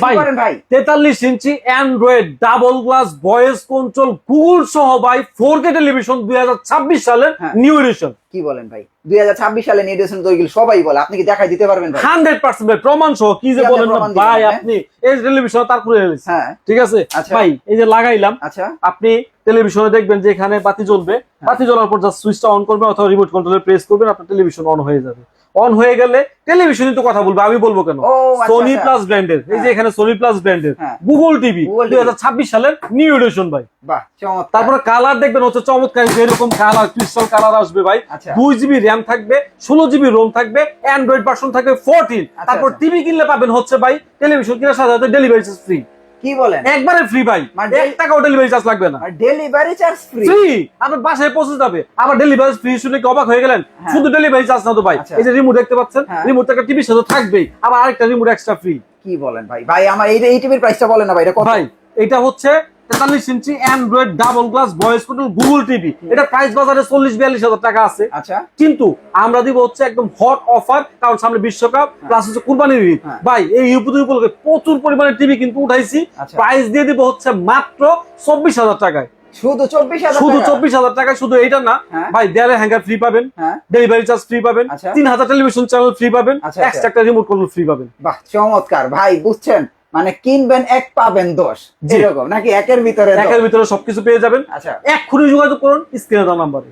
ভাই 43 inch android double glass voice control Google সহ ভাই 4K টেলিভিশন 2026 সালের নিউ এডিশন। কি বলেন ভাই, 2026 সালে নিউ এডিশন তো এগুলো সবাই বলে, আপনি কি দেখাই দিতে পারবেন ভাই? 100% ভাই, প্রমাণ সহ। কি যে বলেন না ভাই আপনি, এই টেলিভিশন তারপরে ঠিক আছে ভাই, এই যে লাগাইলাম, আপনি টেলিভিশনে দেখবেন যে এখানে বাতি জ্বলবে, বাতি জ্বলার পর জাস্ট সুইচটা অন করবেন অথবা রিমোট কন্ট্রোলে প্রেস করবেন, আপনার টেলিভিশন অন হয়ে যাবে। অন হয়ে গেলে টেলিভিশনই তো কথা বলবে, আমি বলবো কেন? সোনি প্লাস ব্র্যান্ডের, এই যে এখানে সোনি প্লাস ব্র্যান্ডের গুগল টিভি 2026 সালের নিউ এডিশন ভাই। বাহ চমৎকার। তারপরে কালার দেখবেন হচ্ছে চমৎকার, এরকম কালার ক্রিস্টাল কালার আসবে ভাই। 2GB র্যাম থাকবে, 16GB রোম থাকবে, অ্যান্ড্রয়েড ভার্সন থাকবে 14। তারপর টিভি কিনলে পাবেন হচ্ছে ভাই টেলিভিশন কেনার সাথে সাথে ডেলিভারি চার্জ ফ্রি। কি বলেন? একবারে ফ্রি ভাই, 1 টাকাও ডেলিভারি চার্জ লাগবে না। ডেলিভারি চার্জ ফ্রি, আপনার বাসায় পৌঁছে যাবে। আবার ডেলিভারি ফ্রি শুনে কি অবাক হয়ে গেলেন? শুধু ডেলিভারি চার্জ না তো ভাই, এই যে রিমোট দেখতে পাচ্ছেন, রিমোটটা একটা টিভির সাথে থাকবেই, আবার আরেকটা রিমোট এক্সট্রা ফ্রি। কি বলেন ভাই? ভাই আমার এই টিভির প্রাইসটা বলেন না ভাই, এটা কত? ভাই এটা হচ্ছে 43 inch android double glass voice control Google TV. এটা প্রাইস বাজারে 40-42 হাজার টাকা আছে। কিন্তু আমরা দিব হচ্ছে একদম হট অফার, কারণ সামনে বিশ্বকাপ প্লাস হচ্ছে কুরবানির ঈদ। ভাই এই উপলক্ষে প্রচুর পরিমাণে টিভি কিন্তু উঠাইছি, প্রাইস দিয়ে দিব হচ্ছে মাত্র 24,000 টাকায়। শুধু 24,000 টাকায়। শুধু এইটা না ভাই, দেয়ালে হ্যাঙ্গার ফ্রি পাবেন, ডেলিভারি চার্জ ফ্রি পাবেন, 3000 টেলিভিশন চ্যানেল ফ্রি পাবেন, এক্সট্রা একটা রিমোট কন্ট্রোল ফ্রি পাবেন। বাহ চমৎকার ভাই, বুঝছেন মানে কিনবেন 1 পাবেন 10 এরকম নাকি? একের ভিতরে সবকিছু পেয়ে যাবেন। এক্ষুনি যোগাযোগ করুন স্ক্রিনে দেওয়া নাম্বারে।